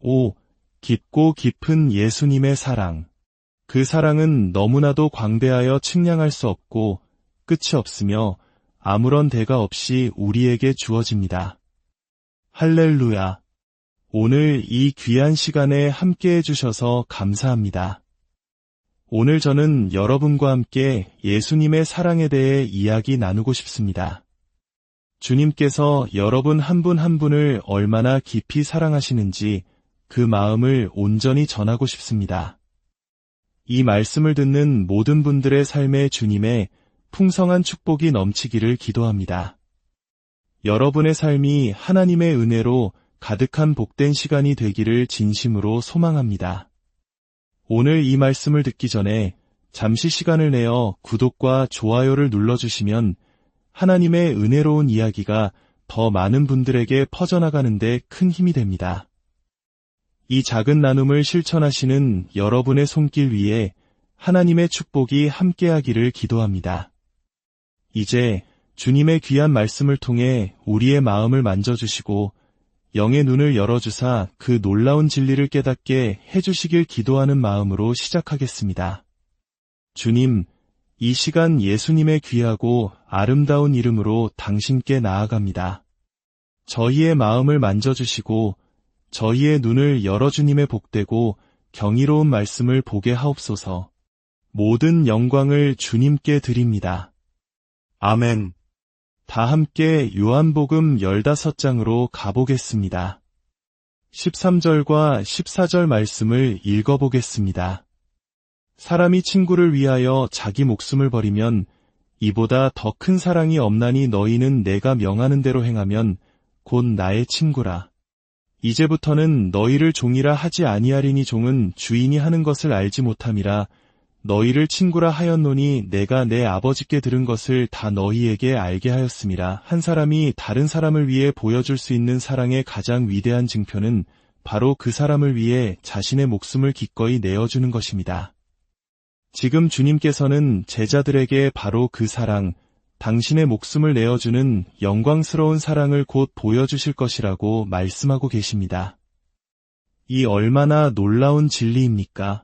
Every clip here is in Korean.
5. 깊고 깊은 예수님의 사랑. 그 사랑은 너무나도 광대하여 측량할 수 없고 끝이 없으며 아무런 대가 없이 우리에게 주어집니다. 할렐루야. 오늘 이 귀한 시간에 함께 해주셔서 감사합니다. 오늘 저는 여러분과 함께 예수님의 사랑에 대해 이야기 나누고 싶습니다. 주님께서 여러분 한 분 한 분을 얼마나 깊이 사랑하시는지 그 마음을 온전히 전하고 싶습니다. 이 말씀을 듣는 모든 분들의 삶에 주님의 풍성한 축복이 넘치기를 기도합니다. 여러분의 삶이 하나님의 은혜로 가득한 복된 시간이 되기를 진심으로 소망합니다. 오늘 이 말씀을 듣기 전에 잠시 시간을 내어 구독과 좋아요를 눌러주시면 하나님의 은혜로운 이야기가 더 많은 분들에게 퍼져나가는 데 큰 힘이 됩니다. 이 작은 나눔을 실천하시는 여러분의 손길 위에 하나님의 축복이 함께하기를 기도합니다. 이제 주님의 귀한 말씀을 통해 우리의 마음을 만져주시고 영의 눈을 열어주사 그 놀라운 진리를 깨닫게 해주시길 기도하는 마음으로 시작하겠습니다. 주님, 이 시간 예수님의 귀하고 아름다운 이름으로 당신께 나아갑니다. 저희의 마음을 만져주시고 저희의 눈을 열어 주님의 복되고 경이로운 말씀을 보게 하옵소서. 모든 영광을 주님께 드립니다. 아멘. 다 함께 요한복음 15장으로 가보겠습니다. 13절과 14절 말씀을 읽어보겠습니다. 사람이 친구를 위하여 자기 목숨을 버리면 이보다 더 큰 사랑이 없나니 너희는 내가 명하는 대로 행하면 곧 나의 친구라. 이제부터는 너희를 종이라 하지 아니하리니 종은 주인이 하는 것을 알지 못함이라. 너희를 친구라 하였노니 내가 내 아버지께 들은 것을 다 너희에게 알게 하였음이라. 한 사람이 다른 사람을 위해 보여줄 수 있는 사랑의 가장 위대한 증표는 바로 그 사람을 위해 자신의 목숨을 기꺼이 내어주는 것입니다. 지금 주님께서는 제자들에게 바로 그 사랑, 당신의 목숨을 내어주는 영광스러운 사랑을 곧 보여주실 것이라고 말씀하고 계십니다. 이 얼마나 놀라운 진리입니까?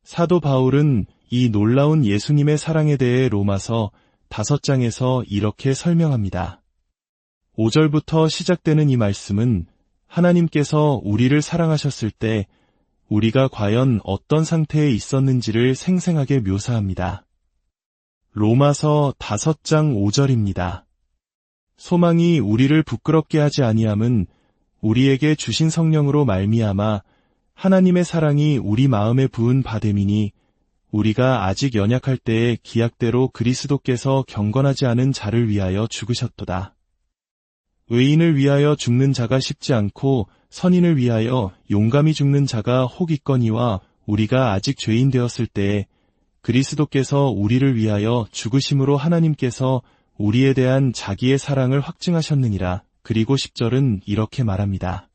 사도 바울은 이 놀라운 예수님의 사랑에 대해 로마서 5장에서 이렇게 설명합니다. 5절부터 시작되는 이 말씀은 하나님께서 우리를 사랑하셨을 때 우리가 과연 어떤 상태에 있었는지를 생생하게 묘사합니다. 로마서 5장 5절입니다. 소망이 우리를 부끄럽게 하지 아니함은 우리에게 주신 성령으로 말미암아 하나님의 사랑이 우리 마음에 부은 바됨이니 우리가 아직 연약할 때에 기약대로 그리스도께서 경건하지 않은 자를 위하여 죽으셨도다. 의인을 위하여 죽는 자가 쉽지 않고 선인을 위하여 용감히 죽는 자가 혹 있거니와 우리가 아직 죄인 되었을 때에 그리스도께서 우리를 위하여 죽으심으로 하나님께서 우리에 대한 자기의 사랑을 확증하셨느니라. 그리고 10절은 이렇게 말합니다.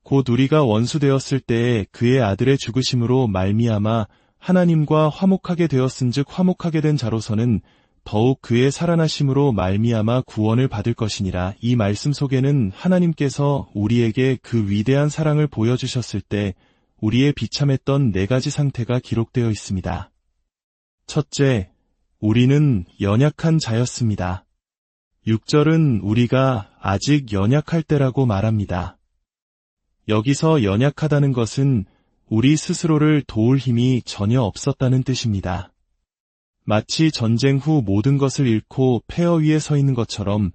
곧 우리가 원수 되었을 때에 그의 아들의 죽으심으로 말미암아 하나님과 화목하게 되었은즉 화목하게 된 자로서는 더욱 그의 살아나심으로 말미암아 구원을 받을 것이니라. 이 말씀 속에는 하나님께서 우리에게 그 위대한 사랑을 보여주셨을 때 우리의 비참했던 4가지 상태가 기록되어 있습니다. 첫째, 우리는 연약한 자였습니다. 6절은 우리가 아직 연약할 때라고 말합니다. 여기서 연약하다는 것은 우리 스스로를 도울 힘이 전혀 없었다는 뜻입니다. 마치 전쟁 후 모든 것을 잃고 폐허 위에 서 있는 것처럼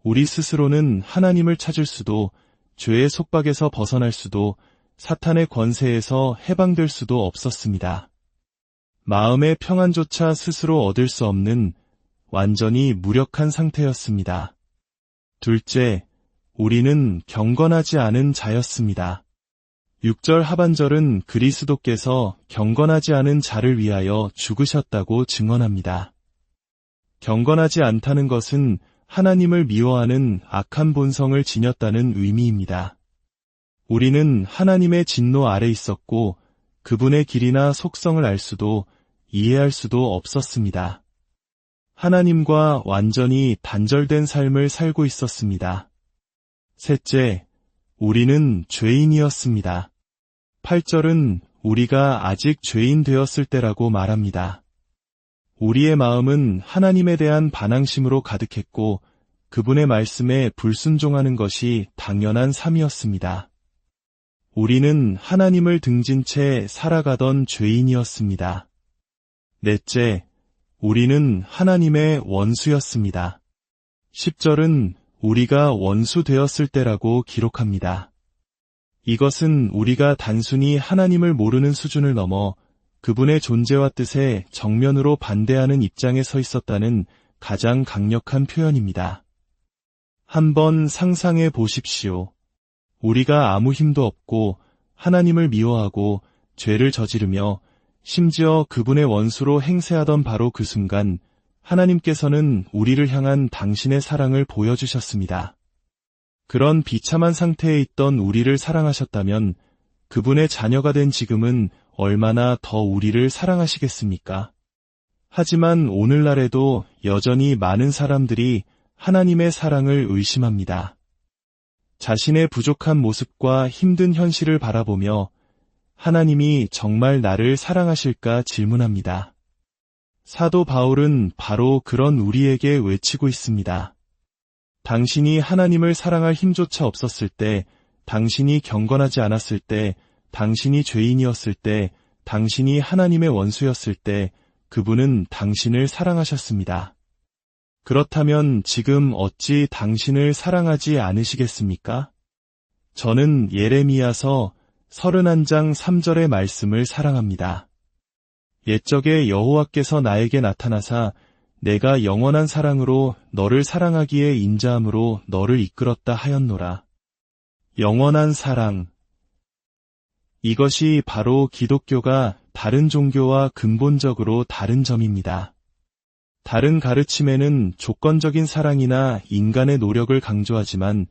우리 스스로는 하나님을 찾을 수도, 죄의 속박에서 벗어날 수도, 사탄의 권세에서 해방될 수도 없었습니다. 마음의 평안조차 스스로 얻을 수 없는 완전히 무력한 상태였습니다. 둘째, 우리는 경건하지 않은 자였습니다. 6절 하반절은 그리스도께서 경건하지 않은 자를 위하여 죽으셨다고 증언합니다. 경건하지 않다는 것은 하나님을 미워하는 악한 본성을 지녔다는 의미입니다. 우리는 하나님의 진노 아래 있었고 그분의 길이나 속성을 알 수도 이해할 수도 없었습니다. 하나님과 완전히 단절된 삶을 살고 있었습니다. 셋째, 우리는 죄인이었습니다. 8절은 우리가 아직 죄인 되었을 때라고 말합니다. 우리의 마음은 하나님에 대한 반항심으로 가득했고 그분의 말씀에 불순종하는 것이 당연한 삶이었습니다. 우리는 하나님을 등진 채 살아가던 죄인이었습니다. 넷째, 우리는 하나님의 원수였습니다. 10절은 우리가 원수 되었을 때라고 기록합니다. 이것은 우리가 단순히 하나님을 모르는 수준을 넘어 그분의 존재와 뜻에 정면으로 반대하는 입장에 서 있었다는 가장 강력한 표현입니다. 한번 상상해 보십시오. 우리가 아무 힘도 없고 하나님을 미워하고 죄를 저지르며 심지어 그분의 원수로 행세하던 바로 그 순간 하나님께서는 우리를 향한 당신의 사랑을 보여주셨습니다. 그런 비참한 상태에 있던 우리를 사랑하셨다면 그분의 자녀가 된 지금은 얼마나 더 우리를 사랑하시겠습니까? 하지만 오늘날에도 여전히 많은 사람들이 하나님의 사랑을 의심합니다. 자신의 부족한 모습과 힘든 현실을 바라보며 하나님이 정말 나를 사랑하실까 질문합니다. 사도 바울은 바로 그런 우리에게 외치고 있습니다. 당신이 하나님을 사랑할 힘조차 없었을 때, 당신이 경건하지 않았을 때, 당신이 죄인이었을 때, 당신이 하나님의 원수였을 때, 그분은 당신을 사랑하셨습니다. 그렇다면 지금 어찌 당신을 사랑하지 않으시겠습니까? 저는 예레미야서 31장 3절의 말씀을 사랑합니다. 옛적에 여호와께서 나에게 나타나사 내가 영원한 사랑으로 너를 사랑하기에 인자함으로 너를 이끌었다 하였노라. 영원한 사랑. 이것이 바로 기독교가 다른 종교와 근본적으로 다른 점입니다. 다른 가르침에는 조건적인 사랑이나 인간의 노력을 강조하지만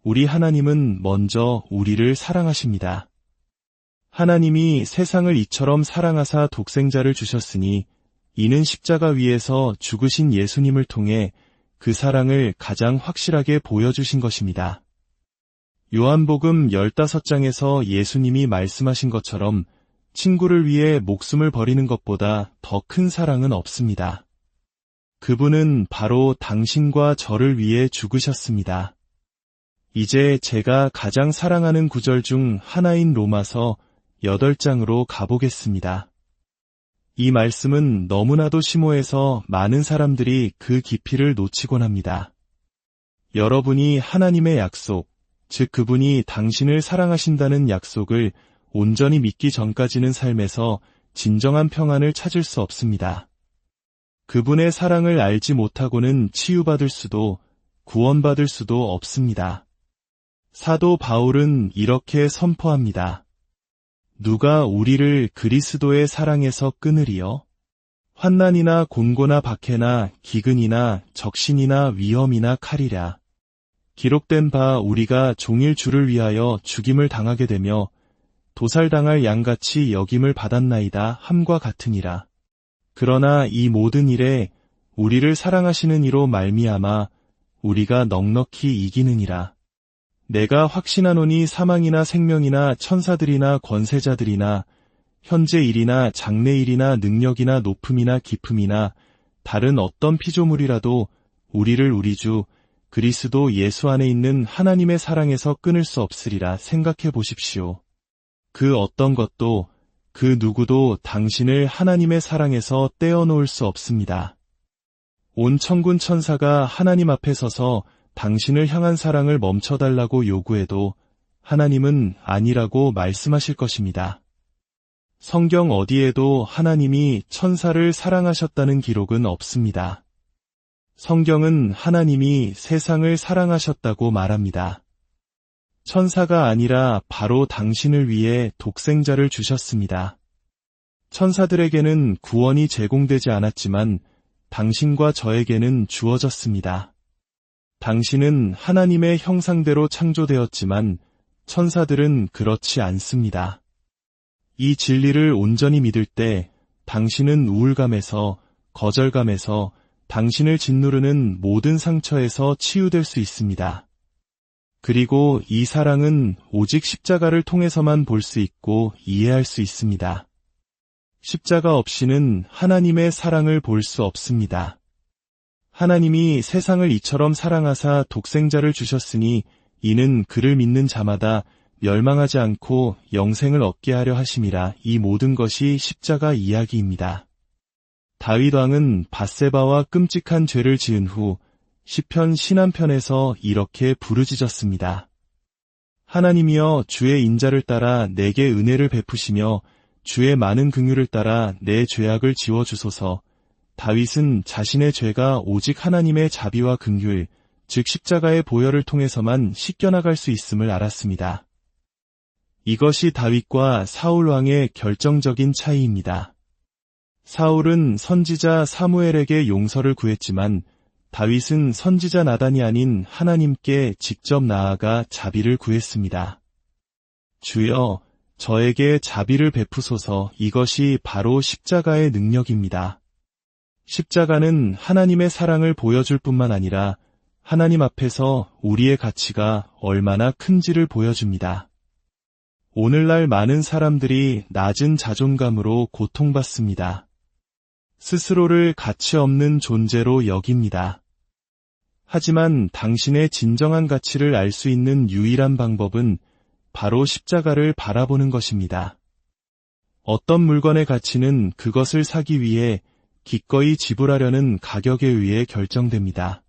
우리 하나님은 먼저 우리를 사랑하십니다. 하나님이 세상을 이처럼 사랑하사 독생자를 주셨으니 이는 십자가 위에서 죽으신 예수님을 통해 그 사랑을 가장 확실하게 보여주신 것입니다. 요한복음 15장에서 예수님이 말씀하신 것처럼 친구를 위해 목숨을 버리는 것보다 더 큰 사랑은 없습니다. 그분은 바로 당신과 저를 위해 죽으셨습니다. 이제 제가 가장 사랑하는 구절 중 하나인 로마서 8장으로 가보겠습니다. 이 말씀은 너무나도 심오해서 많은 사람들이 그 깊이를 놓치곤 합니다. 여러분이 하나님의 약속, 즉 그분이 당신을 사랑하신다는 약속을 온전히 믿기 전까지는 삶에서 진정한 평안을 찾을 수 없습니다. 그분의 사랑을 알지 못하고는 치유받을 수도 구원받을 수도 없습니다. 사도 바울은 이렇게 선포합니다. 누가 우리를 그리스도의 사랑에서 끊으리요? 환난이나 곤고나 박해나 기근이나 적신이나 위험이나 칼이랴. 기록된 바 우리가 종일 주를 위하여 죽임을 당하게 되며 도살당할 양같이 여김을 받았나이다 함과 같으니라. 그러나 이 모든 일에 우리를 사랑하시는 이로 말미암아 우리가 넉넉히 이기느니라. 내가 확신하노니 사망이나 생명이나 천사들이나 권세자들이나 현재 일이나 장래 일이나 능력이나 높음이나 깊음이나 다른 어떤 피조물이라도 우리를 우리 주 그리스도 예수 안에 있는 하나님의 사랑에서 끊을 수 없으리라 생각해 보십시오. 그 어떤 것도 그 누구도 당신을 하나님의 사랑에서 떼어놓을 수 없습니다. 온 천군 천사가 하나님 앞에 서서 당신을 향한 사랑을 멈춰달라고 요구해도 하나님은 아니라고 말씀하실 것입니다. 성경 어디에도 하나님이 천사를 사랑하셨다는 기록은 없습니다. 성경은 하나님이 세상을 사랑하셨다고 말합니다. 천사가 아니라 바로 당신을 위해 독생자를 주셨습니다. 천사들에게는 구원이 제공되지 않았지만 당신과 저에게는 주어졌습니다. 당신은 하나님의 형상대로 창조되었지만 천사들은 그렇지 않습니다. 이 진리를 온전히 믿을 때 당신은 우울감에서, 거절감에서, 당신을 짓누르는 모든 상처에서 치유될 수 있습니다. 그리고 이 사랑은 오직 십자가를 통해서만 볼 수 있고 이해할 수 있습니다. 십자가 없이는 하나님의 사랑을 볼 수 없습니다. 하나님이 세상을 이처럼 사랑하사 독생자를 주셨으니 이는 그를 믿는 자마다 멸망하지 않고 영생을 얻게 하려 하심이라. 이 모든 것이 십자가 이야기입니다. 다윗 왕은 밧세바와 끔찍한 죄를 지은 후 시편 신한편에서 이렇게 부르짖었습니다. 하나님이여, 주의 인자를 따라 내게 은혜를 베푸시며 주의 많은 긍휼을 따라 내 죄악을 지워주소서. 다윗은 자신의 죄가 오직 하나님의 자비와 긍휼, 즉 십자가의 보혈을 통해서만 씻겨나갈 수 있음을 알았습니다. 이것이 다윗과 사울 왕의 결정적인 차이입니다. 사울은 선지자 사무엘에게 용서를 구했지만 다윗은 선지자 나단이 아닌 하나님께 직접 나아가 자비를 구했습니다. 주여, 저에게 자비를 베푸소서. 이것이 바로 십자가의 능력입니다. 십자가는 하나님의 사랑을 보여줄 뿐만 아니라 하나님 앞에서 우리의 가치가 얼마나 큰지를 보여줍니다. 오늘날 많은 사람들이 낮은 자존감으로 고통받습니다. 스스로를 가치 없는 존재로 여깁니다. 하지만 당신의 진정한 가치를 알 수 있는 유일한 방법은 바로 십자가를 바라보는 것입니다. 어떤 물건의 가치는 그것을 사기 위해 기꺼이 지불하려는 가격에 의해 결정됩니다.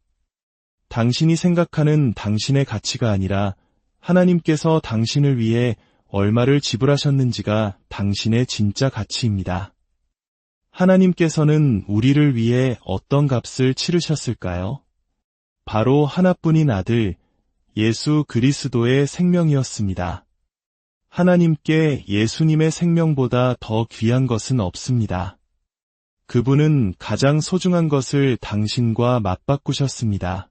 당신이 생각하는 당신의 가치가 아니라 하나님께서 당신을 위해 얼마를 지불하셨는지가 당신의 진짜 가치입니다. 하나님께서는 우리를 위해 어떤 값을 치르셨을까요? 바로 하나뿐인 아들, 예수 그리스도의 생명이었습니다. 하나님께 예수님의 생명보다 더 귀한 것은 없습니다. 그분은 가장 소중한 것을 당신과 맞바꾸셨습니다.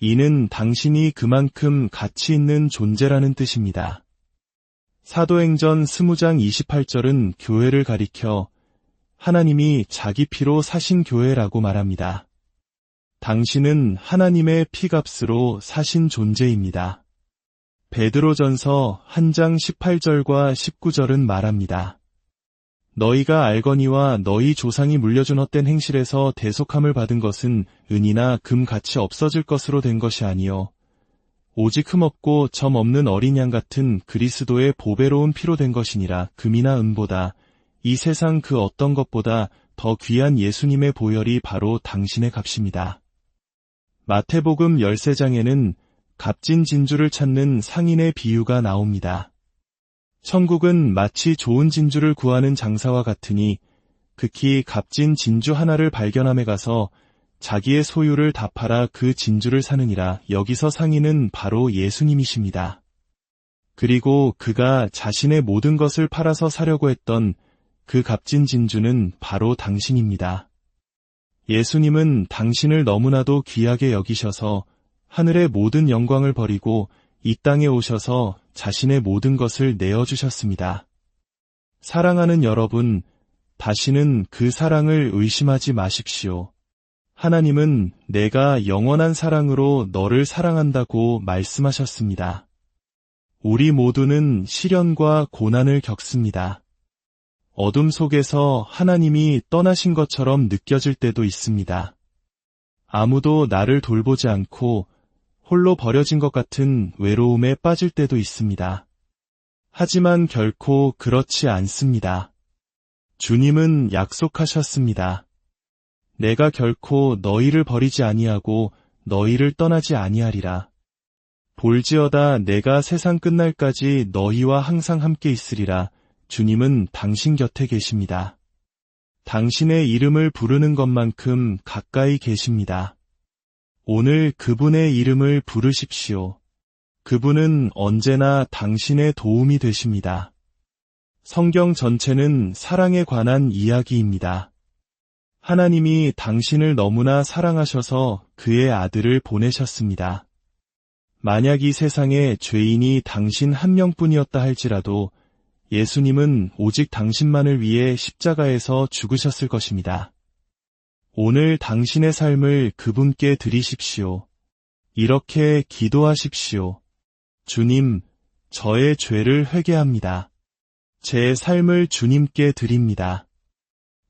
이는 당신이 그만큼 가치 있는 존재라는 뜻입니다. 사도행전 20장 28절은 교회를 가리켜 하나님이 자기 피로 사신 교회라고 말합니다. 당신은 하나님의 피값으로 사신 존재입니다. 베드로전서 1장 18절과 19절은 말합니다. 너희가 알거니와 너희 조상이 물려준 헛된 행실에서 대속함을 받은 것은 은이나 금 같이 없어질 것으로 된 것이 아니요 오직 흠없고 점 없는 어린 양 같은 그리스도의 보배로운 피로 된 것이니라. 금이나 은보다 이 세상 그 어떤 것보다 더 귀한 예수님의 보혈이 바로 당신의 값입니다. 마태복음 13장에는 값진 진주를 찾는 상인의 비유가 나옵니다. 천국은 마치 좋은 진주를 구하는 장사와 같으니 극히 값진 진주 하나를 발견함에 가서 자기의 소유를 다 팔아 그 진주를 사느니라. 여기서 상인은 바로 예수님이십니다. 그리고 그가 자신의 모든 것을 팔아서 사려고 했던 그 값진 진주는 바로 당신입니다. 예수님은 당신을 너무나도 귀하게 여기셔서 하늘의 모든 영광을 버리고 이 땅에 오셔서 자신의 모든 것을 내어주셨습니다. 사랑하는 여러분, 다시는 그 사랑을 의심하지 마십시오. 하나님은 내가 영원한 사랑으로 너를 사랑한다고 말씀하셨습니다. 우리 모두는 시련과 고난을 겪습니다. 어둠 속에서 하나님이 떠나신 것처럼 느껴질 때도 있습니다. 아무도 나를 돌보지 않고 홀로 버려진 것 같은 외로움에 빠질 때도 있습니다. 하지만 결코 그렇지 않습니다. 주님은 약속하셨습니다. 내가 결코 너희를 버리지 아니하고 너희를 떠나지 아니하리라. 볼지어다 내가 세상 끝날까지 너희와 항상 함께 있으리라. 주님은 당신 곁에 계십니다. 당신의 이름을 부르는 것만큼 가까이 계십니다. 오늘 그분의 이름을 부르십시오. 그분은 언제나 당신의 도움이 되십니다. 성경 전체는 사랑에 관한 이야기입니다. 하나님이 당신을 너무나 사랑하셔서 그의 아들을 보내셨습니다. 만약 이 세상에 죄인이 당신 한 명뿐이었다 할지라도 예수님은 오직 당신만을 위해 십자가에서 죽으셨을 것입니다. 오늘 당신의 삶을 그분께 드리십시오. 이렇게 기도하십시오. 주님, 저의 죄를 회개합니다. 제 삶을 주님께 드립니다.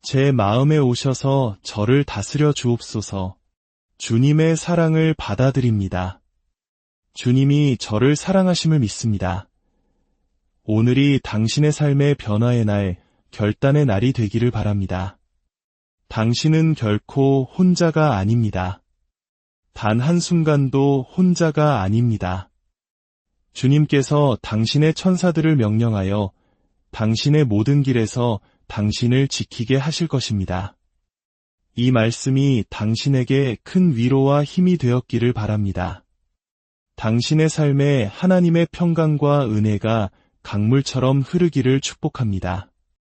제 마음에 오셔서 저를 다스려 주옵소서. 주님의 사랑을 받아들입니다. 주님이 저를 사랑하심을 믿습니다. 오늘이 당신의 삶의 변화의 날, 결단의 날이 되기를 바랍니다. 당신은 결코 혼자가 아닙니다. 단 한순간도 혼자가 아닙니다. 주님께서 당신의 천사들을 명령하여 당신의 모든 길에서 당신을 지키게 하실 것입니다. 이 말씀이 당신에게 큰 위로와 힘이 되었기를 바랍니다. 당신의 삶에 하나님의 평강과 은혜가 강물처럼 흐르기를 축복합니다.